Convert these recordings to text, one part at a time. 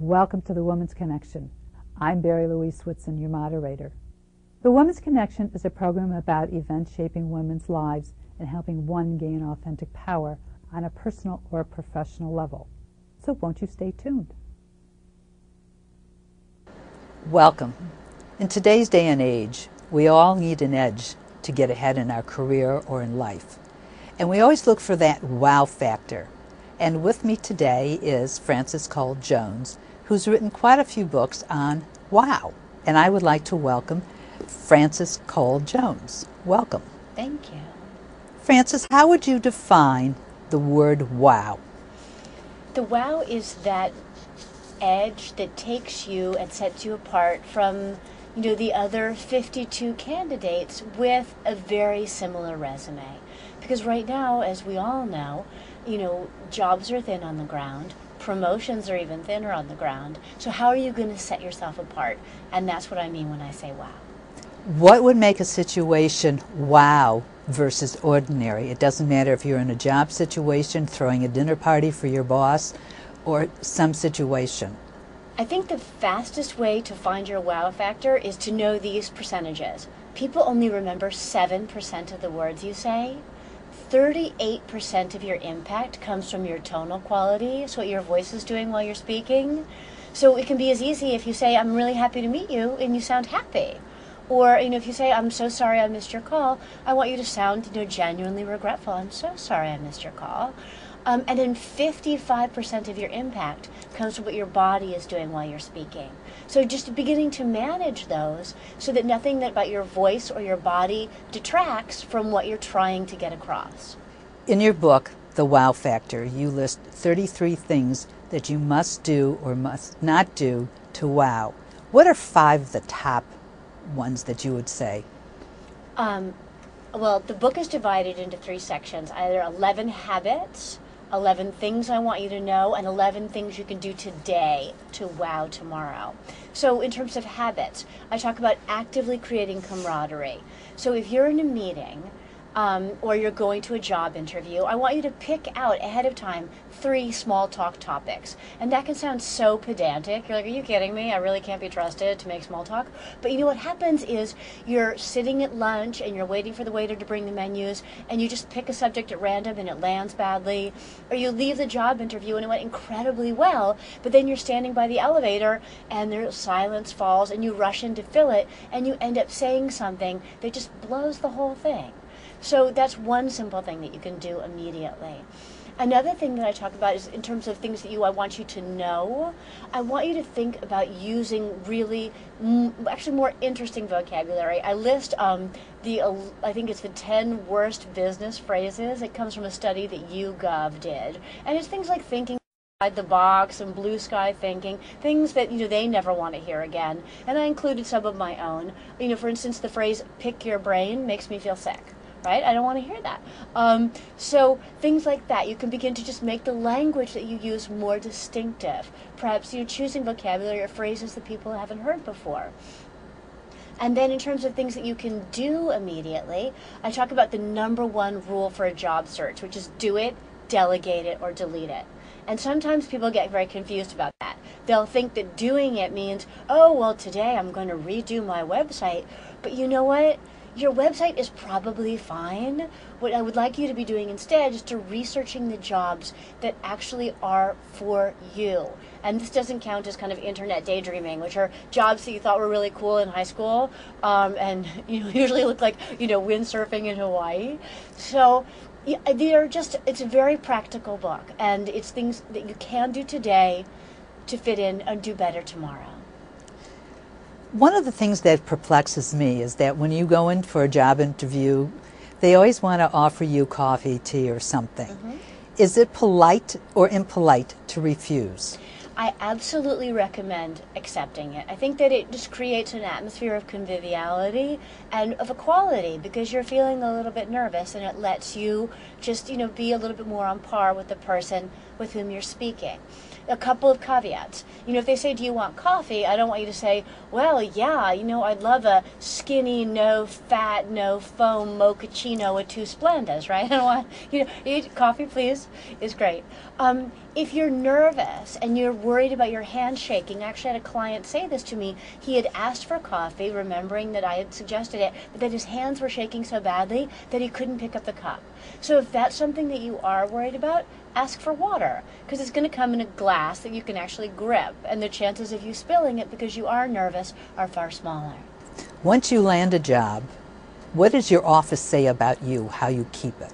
Welcome to the Woman's Connection. I'm Barrie-Louise Switzen, your moderator. The Woman's Connection is a program about events shaping women's lives and helping one gain authentic power on a personal or professional level. So won't you stay tuned? Welcome. In today's day and age, we all need an edge to get ahead in our career or in life. And we always look for that wow factor. And with me today is Frances Cole Jones, who's written quite a few books on wow. And I would like to welcome Frances Cole Jones. Welcome. Thank you. Frances, how would you define the word wow? The wow is that edge that takes you and sets you apart from, the other 52 candidates with a very similar resume. Because right now, as we all know, jobs are thin on the ground. Promotions are even thinner on the ground. So how are you going to set yourself apart? And that's what I mean when I say wow. What would make a situation wow versus ordinary? It doesn't matter if you're in a job situation, throwing a dinner party for your boss, or some situation. I think the fastest way to find your wow factor is to know these percentages. People only remember 7% of the words you say. 38% of your impact comes from your tonal quality, so what your voice is doing while you're speaking. So it can be as easy if you say, I'm really happy to meet you, and you sound happy. Or, if you say, I'm so sorry I missed your call, I want you to sound, genuinely regretful. I'm so sorry I missed your call. And then 55% of your impact comes from what your body is doing while you're speaking. So just beginning to manage those so that nothing about your voice or your body detracts from what you're trying to get across. In your book, The Wow Factor, you list 33 things that you must do or must not do to wow. What are 5 of the top ones that you would say? Well, the book is divided into 3 sections, either 11 habits, 11 things I want you to know, and 11 things you can do today to wow tomorrow. So in terms of habits, I talk about actively creating camaraderie. So if you're in a meeting, or you're going to a job interview, I want you to pick out ahead of time 3 small talk topics. And that can sound so pedantic. You're like, are you kidding me? I really can't be trusted to make small talk. But what happens is you're sitting at lunch and you're waiting for the waiter to bring the menus, and you just pick a subject at random and it lands badly. Or you leave the job interview and it went incredibly well, but then you're standing by the elevator and there's silence falls and you rush in to fill it and you end up saying something that just blows the whole thing. So that's one simple thing that you can do immediately. Another thing that I talk about is in terms of things that I want you to know. I want you to think about using really, actually more interesting vocabulary. I list I think it's the 10 worst business phrases. It comes from a study that YouGov did. And it's things like thinking outside the box and blue sky thinking, things that they never want to hear again. And I included some of my own. For instance, the phrase "pick your brain" makes me feel sick. Right? I don't want to hear that. So things like that, you can begin to just make the language that you use more distinctive. Perhaps you're choosing vocabulary or phrases that people haven't heard before. And then in terms of things that you can do immediately, I talk about the number 1 rule for a job search, which is do it, delegate it, or delete it. And sometimes people get very confused about that. They'll think that doing it means, oh, well, today I'm going to redo my website. But you know what? Your website is probably fine. What I would like you to be doing instead is to researching the jobs that actually are for you. And this doesn't count as kind of internet daydreaming, which are jobs that you thought were really cool in high school, and usually look like windsurfing in Hawaii. So it's a very practical book, and it's things that you can do today to fit in and do better tomorrow. One of the things that perplexes me is that when you go in for a job interview, they always want to offer you coffee, tea, or something. Mm-hmm. Is it polite or impolite to refuse? I absolutely recommend accepting it. I think that it just creates an atmosphere of conviviality and of equality because you're feeling a little bit nervous, and it lets you just, be a little bit more on par with the person with whom you're speaking. A couple of caveats. If they say, do you want coffee? I don't want you to say, well, yeah, I'd love a skinny, no fat, no foam mochaccino with 2 Splendas, right? I don't want, coffee, please, is great. If you're nervous and you're worried about your hand shaking, I actually had a client say this to me. He had asked for coffee, remembering that I had suggested it, but that his hands were shaking so badly that he couldn't pick up the cup. So if that's something that you are worried about, ask for water, because it's going to come in a glass that you can actually grip, and the chances of you spilling it because you are nervous are far smaller. Once you land a job, what does your office say about you, how you keep it?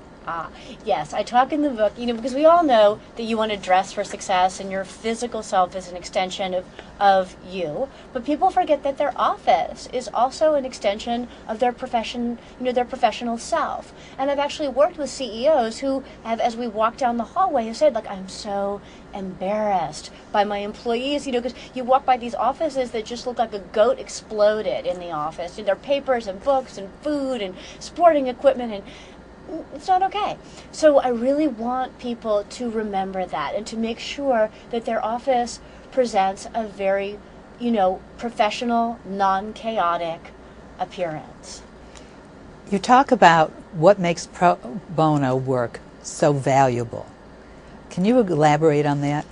Yes, I talk in the book, because we all know that you want to dress for success and your physical self is an extension of you, but people forget that their office is also an extension of their profession, their professional self. And I've actually worked with CEOs who have, as we walk down the hallway, have said, I'm so embarrassed by my employees, because you walk by these offices that just look like a goat exploded in the office. There are papers and books and food and sporting equipment, and it's not okay. So I really want people to remember that and to make sure that their office presents a very, professional, non-chaotic appearance. You talk about what makes pro bono work so valuable. Can you elaborate on that?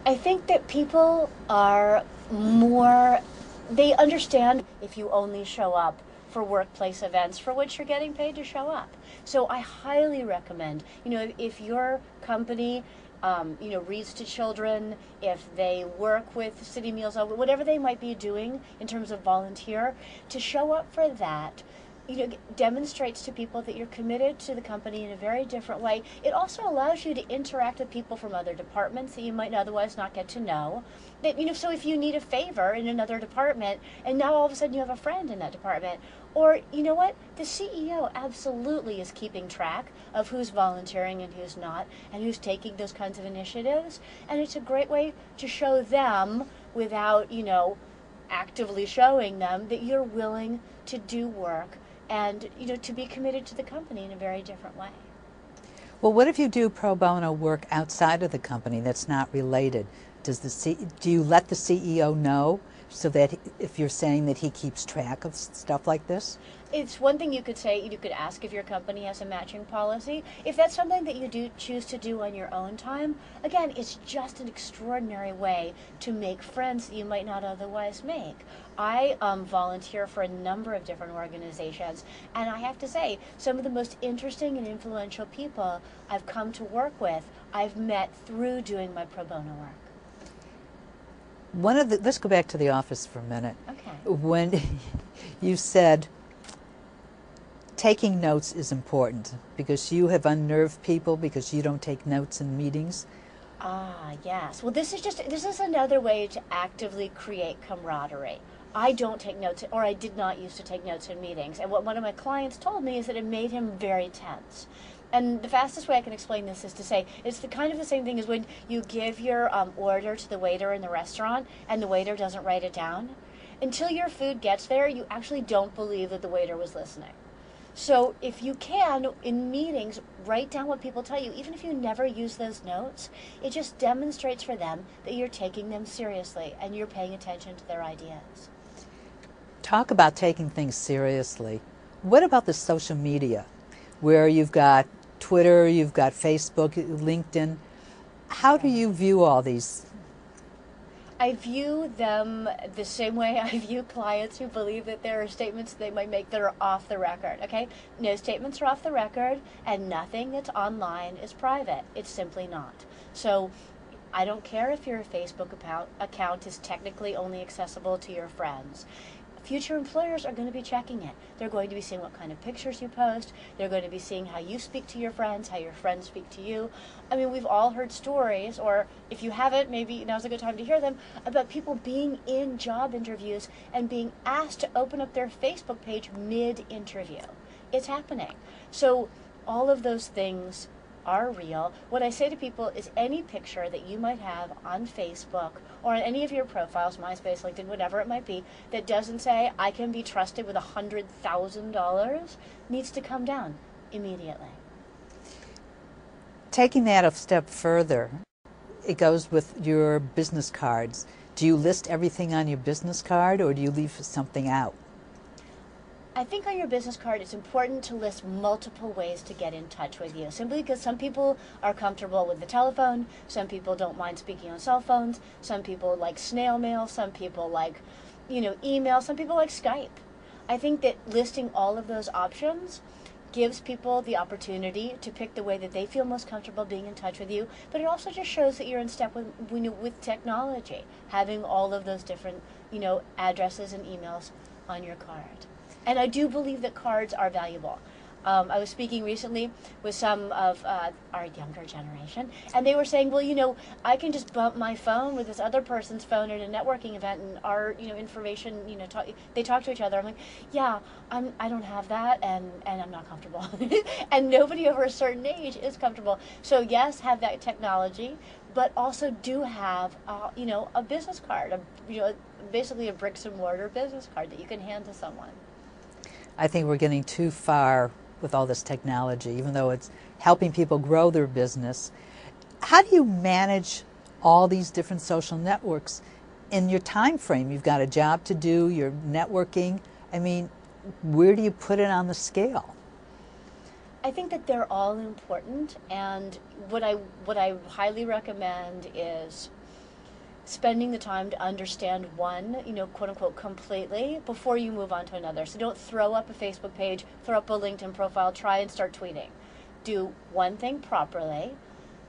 I think that people are they understand if you only show up for workplace events for which you're getting paid to show up. So I highly recommend, if your company, reads to children, if they work with City Meals, whatever they might be doing in terms of volunteer, to show up for that, demonstrates to people that you're committed to the company in a very different way. It also allows you to interact with people from other departments that you might otherwise not get to know. That, so if you need a favor in another department, and now all of a sudden you have a friend in that department, or the CEO absolutely is keeping track of who's volunteering and who's not, and who's taking those kinds of initiatives, and it's a great way to show them without, actively showing them that you're willing to do work and to be committed to the company in a very different way. Well, what if you do pro bono work outside of the company that's not related? Do you let the CEO know, so that if you're saying that he keeps track of stuff like this? It's one thing you could say. You could ask if your company has a matching policy. If that's something that you do choose to do on your own time, again, it's just an extraordinary way to make friends that you might not otherwise make. I volunteer for a number of different organizations, and I have to say, some of the most interesting and influential people I've come to work with, I've met through doing my pro bono work. Let's go back to the office for a minute. Okay. When you said taking notes is important because you have unnerved people because you don't take notes in meetings. Yes. Well, this is another way to actively create camaraderie. I don't take notes, or I did not used to take notes in meetings. And what one of my clients told me is that it made him very tense. And the fastest way I can explain this is to say it's the same thing as when you give your order to the waiter in the restaurant and the waiter doesn't write it down. Until your food gets there, you actually don't believe that the waiter was listening. So if you can, in meetings, write down what people tell you. Even if you never use those notes, it just demonstrates for them that you're taking them seriously and you're paying attention to their ideas. Talk about taking things seriously. What about the social media, where you've got Twitter, you've got Facebook, LinkedIn? How do you view all these? I view them the same way I view clients who believe that there are statements they might make that are off the record, okay? No statements are off the record, and nothing that's online is private. It's simply not. So I don't care if your Facebook account is technically only accessible to your friends. Future employers are going to be checking it. They're going to be seeing what kind of pictures you post. They're going to be seeing how you speak to your friends, how your friends speak to you. I mean, we've all heard stories, or if you haven't, maybe now's a good time to hear them, about people being in job interviews and being asked to open up their Facebook page mid-interview. It's happening. So all of those things are real. What I say to people is any picture that you might have on Facebook or on any of your profiles, MySpace, LinkedIn, whatever it might be, that doesn't say, I can be trusted with $100,000, needs to come down immediately. Taking that a step further, it goes with your business cards. Do you list everything on your business card, or do you leave something out? I think on your business card it's important to list multiple ways to get in touch with you, simply because some people are comfortable with the telephone, some people don't mind speaking on cell phones, some people like snail mail, some people like, email, some people like Skype. I think that listing all of those options gives people the opportunity to pick the way that they feel most comfortable being in touch with you, but it also just shows that you're in step with technology, having all of those different, addresses and emails on your card. And I do believe that cards are valuable. I was speaking recently with some of our younger generation, and they were saying, well, I can just bump my phone with this other person's phone at a networking event, and our, information, they talk to each other. I'm like, yeah, I don't have that, and I'm not comfortable. And nobody over a certain age is comfortable. So yes, have that technology, but also do have, a business card, basically a bricks and mortar business card that you can hand to someone. I think we're getting too far with all this technology, even though it's helping people grow their business. How do you manage all these different social networks in your time frame? You've got a job to do, you're networking. I mean, where do you put it on the scale? I think that they're all important, and what I highly recommend is spending the time to understand one, quote unquote, completely before you move on to another. So don't throw up a Facebook page, throw up a LinkedIn profile, try and start tweeting. Do one thing properly,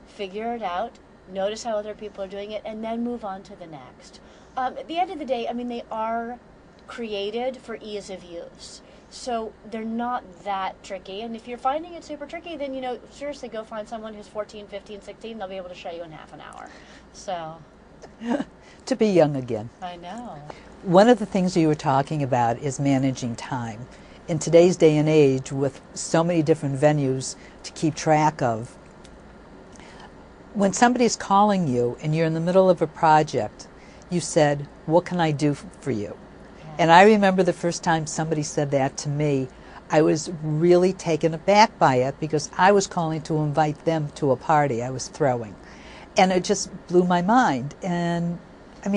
figure it out, notice how other people are doing it, and then move on to the next. At the end of the day, they are created for ease of use. So they're not that tricky. And if you're finding it super tricky, then, seriously go find someone who's 14, 15, 16. They'll be able to show you in half an hour. So... To be young again. I know. One of the things you were talking about is managing time. In today's day and age, with so many different venues to keep track of, when somebody's calling you and you're in the middle of a project, you said, "What can I do for you?" Yeah. And I remember the first time somebody said that to me, I was really taken aback by it, because I was calling to invite them to a party I was throwing. And it just blew my mind. And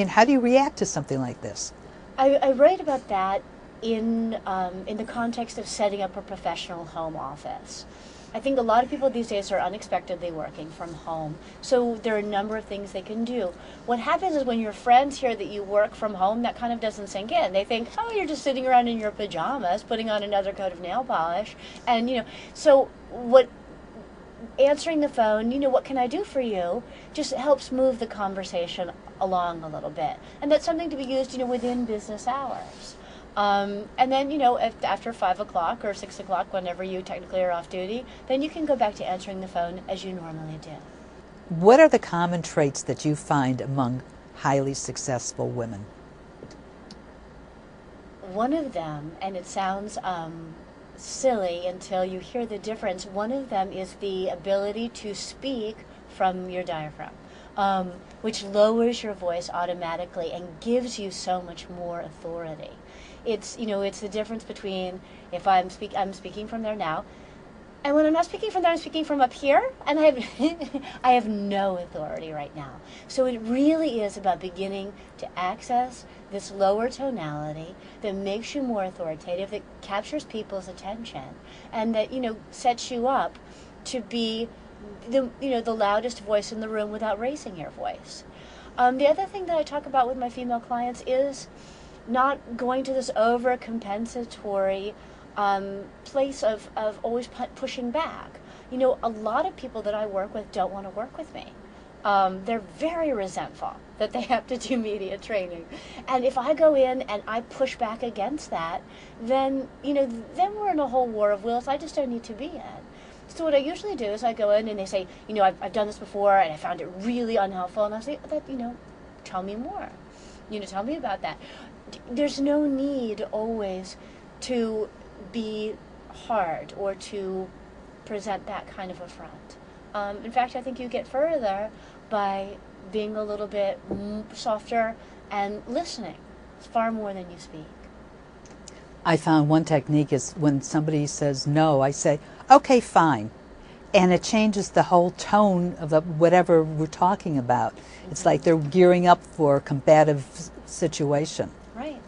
how do you react to something like this? I write about that in the context of setting up a professional home office. I think a lot of people these days are unexpectedly working from home, so there are a number of things they can do. What happens is when your friends hear that you work from home, that kind of doesn't sink in. They think, oh, you're just sitting around in your pajamas, putting on another coat of nail polish, and so what... Answering the phone, what can I do for you, just helps move the conversation along a little bit. And that's something to be used, within business hours. And then, if after 5 o'clock or 6 o'clock, whenever you technically are off duty, then you can go back to answering the phone as you normally do. What are the common traits that you find among highly successful women? One of them, and it sounds silly until you hear the difference, one of them is the ability to speak from your diaphragm, which lowers your voice automatically and gives you so much more authority. It's it's the difference between if I'm speaking from there now, and when I'm not speaking from there, I'm speaking from up here, and I have no authority right now. So it really is about beginning to access this lower tonality that makes you more authoritative, that captures people's attention, and that sets you up to be the loudest voice in the room without raising your voice. The other thing that I talk about with my female clients is not going to this over-compensatory place of always pushing back. A lot of people that I work with don't want to work with me. They're very resentful that they have to do media training. And if I go in and I push back against that, then we're in a whole war of wills I just don't need to be in. So what I usually do is I go in and they say, I've done this before and I found it really unhelpful. And I say, tell me more. Tell me about that. There's no need always to be hard or to present that kind of a front. In fact, I think you get further by being a little bit softer and listening far more than you speak. I found one technique is when somebody says no, I say, okay, fine. And it changes the whole tone of whatever we're talking about. It's like they're gearing up for a combative situation. Right.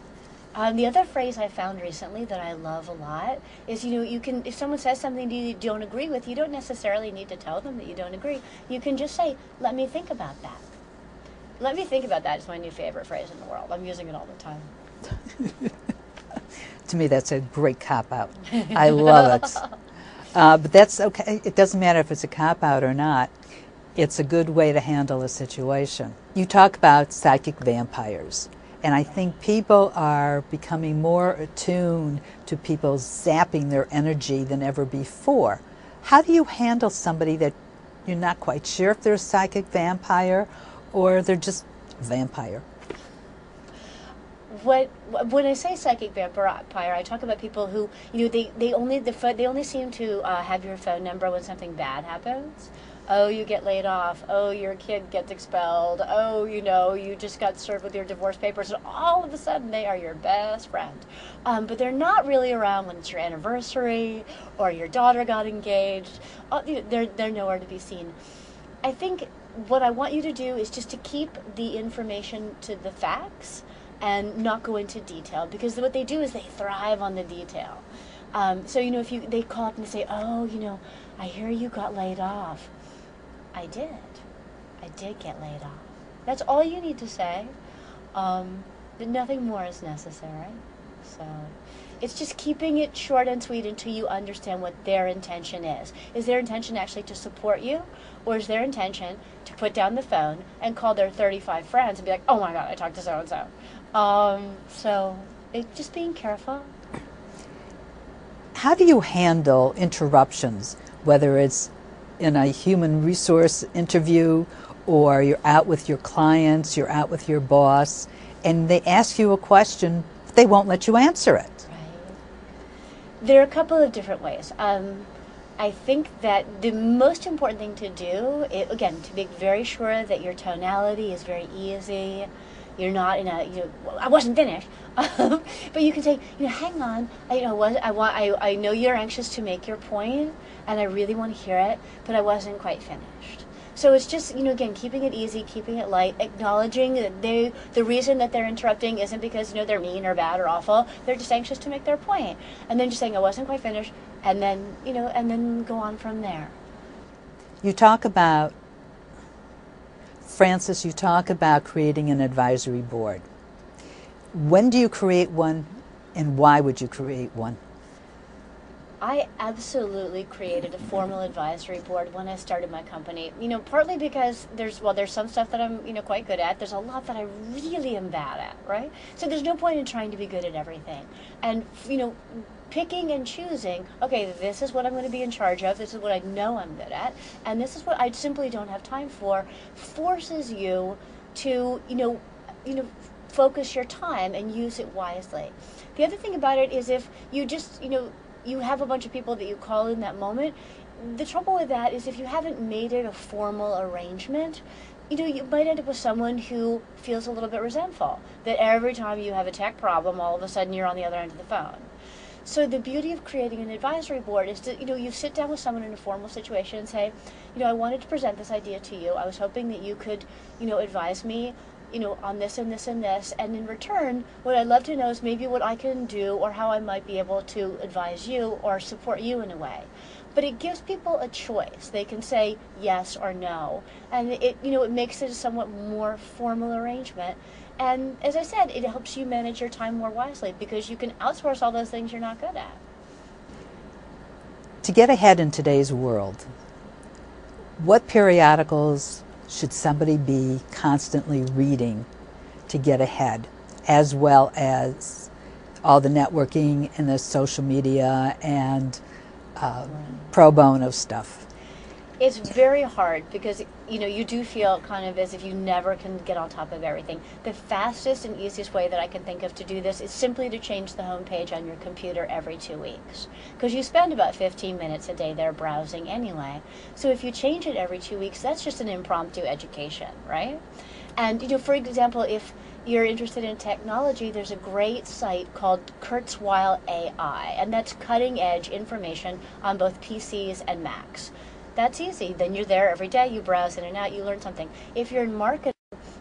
The other phrase I found recently that I love a lot is, you can, if someone says something you don't agree with, you don't necessarily need to tell them that you don't agree. You can just say, let me think about that. Let me think about that is my new favorite phrase in the world. I'm using it all the time. To me, that's a great cop-out. I love it. But that's okay. It doesn't matter if it's a cop-out or not. It's a good way to handle a situation. You talk about psychic vampires, and I think people are becoming more attuned to people zapping their energy than ever before. How do you handle somebody that you're not quite sure if they're a psychic vampire or they're just a vampire? When I say psychic vampire, I talk about people who, they only seem to have your phone number when something bad happens. Oh, you get laid off. Oh, your kid gets expelled. Oh, you just got served with your divorce papers, and all of a sudden they are your best friend. But they're not really around when it's your anniversary or your daughter got engaged. They're nowhere to be seen. I think what I want you to do is just to keep the information to the facts and not go into detail, because what they do is they thrive on the detail. So if they call up and say, oh, I hear you got laid off. I did get laid off. That's all you need to say. But nothing more is necessary. So it's just keeping it short and sweet until you understand what their intention is. Is their intention actually to support you, or is their intention to put down the phone and call their 35 friends and be like, oh my God, I talked to so-and-so. So it's just being careful. How do you handle interruptions, whether it's in a human resource interview or you're out with your clients, you're out with your boss, and they ask you a question, but they won't let you answer it? Right. There are a couple of different ways. I think that the most important thing to do, again, to make very sure that your tonality is very easy. You're not in I wasn't finished. But you can say, hang on. I know you're anxious to make your point, and I really want to hear it, but I wasn't quite finished. So it's just, again, keeping it easy, keeping it light, acknowledging that the reason that they're interrupting isn't because, they're mean or bad or awful. They're just anxious to make their point. And then just saying, I wasn't quite finished, and then, and then go on from there. You talk about, Frances, you talk about creating an advisory board. When do you create one, and why would you create one? I absolutely created a formal advisory board when I started my company. Partly because there's some stuff that I'm, quite good at. There's a lot that I really am bad at, right? So there's no point in trying to be good at everything. And, picking and choosing, okay, this is what I'm going to be in charge of, this is what I know I'm good at, and this is what I simply don't have time for, forces you to, focus your time and use it wisely. The other thing about it is if you just, you have a bunch of people that you call in that moment, the trouble with that is if you haven't made it a formal arrangement, you might end up with someone who feels a little bit resentful, that every time you have a tech problem, all of a sudden you're on the other end of the phone. So the beauty of creating an advisory board is to, you sit down with someone in a formal situation and say, I wanted to present this idea to you. I was hoping that you could, advise me, on this and this and this. And in return, what I'd love to know is maybe what I can do or how I might be able to advise you or support you in a way. But it gives people a choice. They can say yes or no. And it makes it a somewhat more formal arrangement. And as I said, it helps you manage your time more wisely because you can outsource all those things you're not good at. To get ahead in today's world, what periodicals should somebody be constantly reading to get ahead, as well as all the networking and the social media and pro bono stuff? It's very hard because, you do feel kind of as if you never can get on top of everything. The fastest and easiest way that I can think of to do this is simply to change the home page on your computer every 2 weeks. Because you spend about 15 minutes a day there browsing anyway. So if you change it every 2 weeks, that's just an impromptu education, right? And, for example, if you're interested in technology, there's a great site called Kurzweil AI, and that's cutting edge information on both PCs and Macs. That's easy. Then you're there every day, you browse in and out, you learn something. If you're in marketing,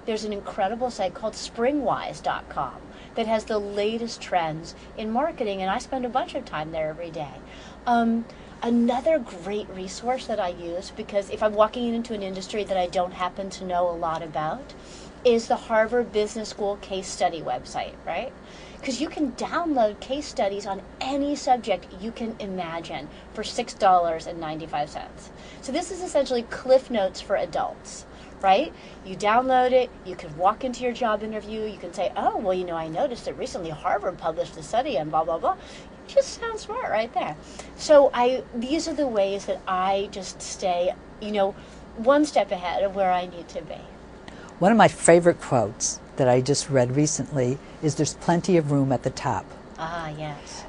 there's an incredible site called springwise.com that has the latest trends in marketing, and I spend a bunch of time there every day. Another great resource that I use, because if I'm walking into an industry that I don't happen to know a lot about, is the Harvard Business School case study website, right? Because you can download case studies on any subject you can imagine for $6.95. So this is essentially Cliff Notes for adults, right? You download it, you can walk into your job interview, you can say, oh, well, I noticed that recently Harvard published a study on blah, blah, blah. Just sounds smart right there. So these are the ways that I just stay, one step ahead of where I need to be. One of my favorite quotes that I just read recently is there's plenty of room at the top. Ah, yes.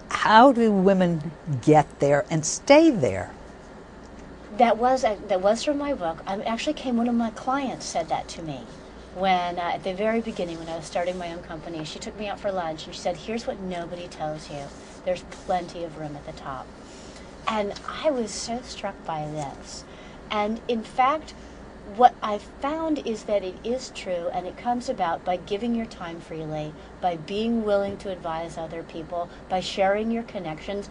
How do women get there and stay there? That was from my book. One of my clients said that to me when, at the very beginning, when I was starting my own company. She took me out for lunch and she said, here's what nobody tells you. There's plenty of room at the top. And I was so struck by this. And in fact, what I've found is that it is true, and it comes about by giving your time freely, by being willing to advise other people, by sharing your connections.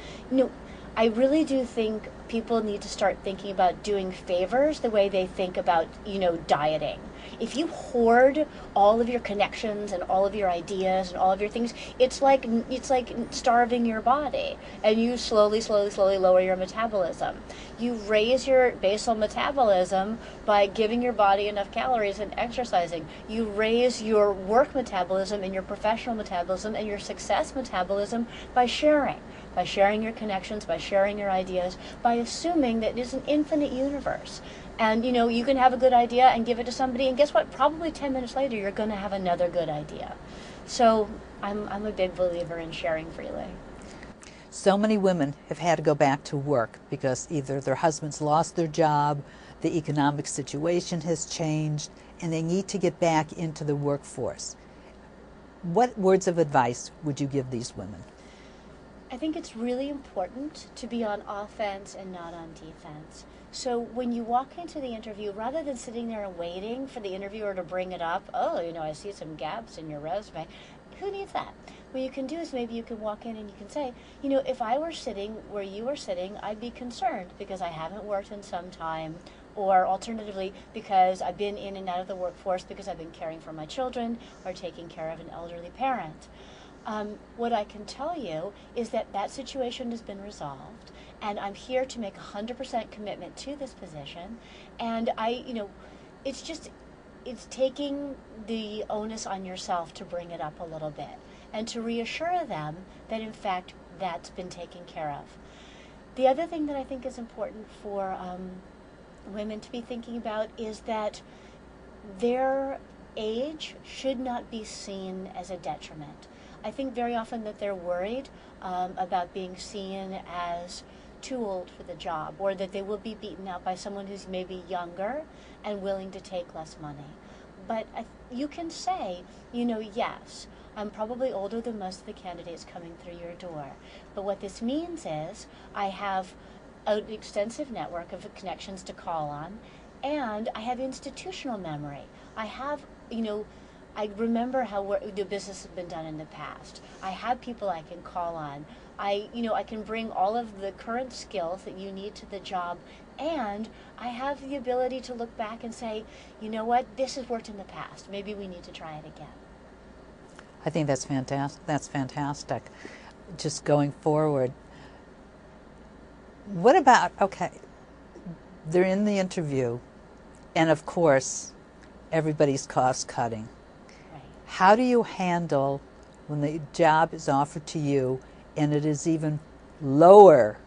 I really do think people need to start thinking about doing favors the way they think about, dieting. If you hoard all of your connections and all of your ideas and all of your things, it's like starving your body, and you slowly lower your metabolism. You raise your basal metabolism by giving your body enough calories and exercising. You raise your work metabolism and your professional metabolism and your success metabolism by sharing your connections, by sharing your ideas, by assuming that it's an infinite universe. And, you can have a good idea and give it to somebody, and guess what? Probably 10 minutes later, you're going to have another good idea. So I'm a big believer in sharing freely. So many women have had to go back to work because either their husbands lost their job, the economic situation has changed, and they need to get back into the workforce. What words of advice would you give these women? I think it's really important to be on offense and not on defense. So when you walk into the interview, rather than sitting there and waiting for the interviewer to bring it up, I see some gaps in your resume, who needs that? What you can do is maybe you can walk in and you can say, if I were sitting where you were sitting, I'd be concerned because I haven't worked in some time, or alternatively, because I've been in and out of the workforce because I've been caring for my children or taking care of an elderly parent. What I can tell you is that situation has been resolved, and I'm here to make 100% commitment to this position, and it's taking the onus on yourself to bring it up a little bit and to reassure them that in fact that's been taken care of. The other thing that I think is important for women to be thinking about is that their age should not be seen as a detriment. I think very often that they're worried about being seen as too old for the job, or that they will be beaten out by someone who's maybe younger and willing to take less money. But you can say, yes, I'm probably older than most of the candidates coming through your door. But what this means is I have an extensive network of connections to call on, and I have institutional memory. I have, I remember how the business has been done in the past. I have people I can call on. I can bring all of the current skills that you need to the job, and I have the ability to look back and say, this has worked in the past. Maybe we need to try it again. I think that's fantastic. That's fantastic. Just going forward. What about, they're in the interview, and of course, everybody's cost cutting. Right. How do you handle when the job is offered to you and it is even lower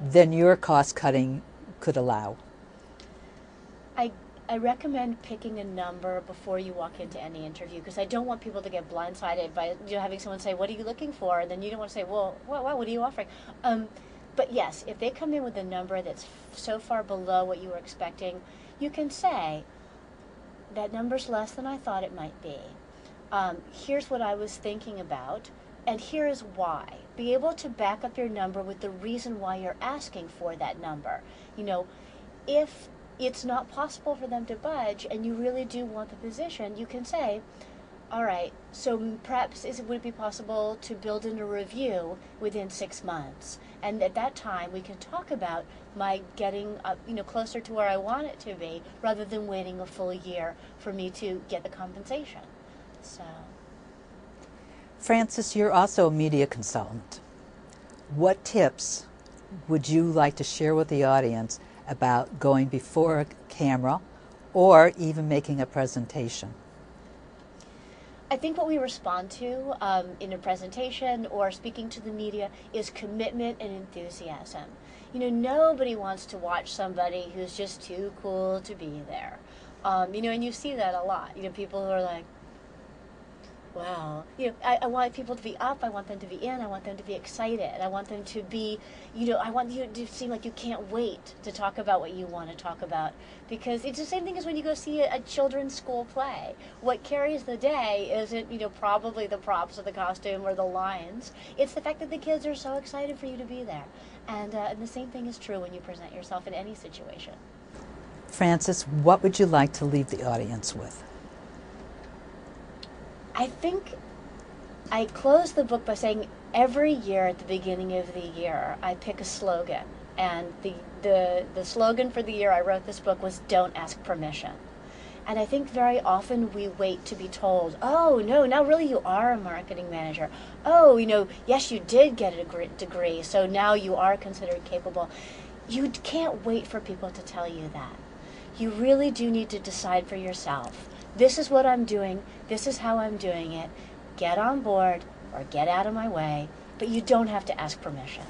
than your cost cutting could allow? I recommend picking a number before you walk into any interview, because I don't want people to get blindsided by having someone say, what are you looking for? And then you don't want to say, well, what are you offering? But yes, if they come in with a number that's so far below what you were expecting, you can say, that number's less than I thought it might be. Here's what I was thinking about. and here is why. Be able to back up your number with the reason why you're asking for that number. You know, if it's not possible for them to budge and you really do want the position, you can say, all right, so perhaps would it be possible to build in a review within 6 months? And at that time, we can talk about my getting closer to where I want it to be, rather than waiting a full year for me to get the compensation. So, Frances, you're also a media consultant. What tips would you like to share with the audience about going before a camera or even making a presentation? I think what we respond to in a presentation or speaking to the media is commitment and enthusiasm. You know, nobody wants to watch somebody who's just too cool to be there. And you see that a lot. You know, people who are like, wow. I want people to be up. I want them to be in. I want them to be excited. I want them to be, I want you to seem like you can't wait to talk about what you want to talk about. Because it's the same thing as when you go see a children's school play. What carries the day isn't, probably the props or the costume or the lines. It's the fact that the kids are so excited for you to be there. And the same thing is true when you present yourself in any situation. Frances, what would you like to leave the audience with? I think I close the book by saying every year at the beginning of the year, I pick a slogan. And the slogan for the year I wrote this book was, "Don't ask permission." And I think very often we wait to be told, oh, no, now really you are a marketing manager. Oh, yes, you did get a degree, so now you are considered capable. You can't wait for people to tell you that. You really do need to decide for yourself. This is what I'm doing. This is how I'm doing it. Get on board or get out of my way, but you don't have to ask permission.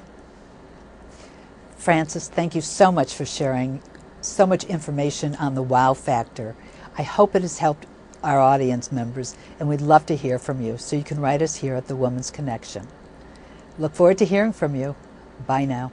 Frances, thank you so much for sharing so much information on the wow factor. I hope it has helped our audience members, and we'd love to hear from you, so you can write us here at The Woman's Connection. Look forward to hearing from you. Bye now.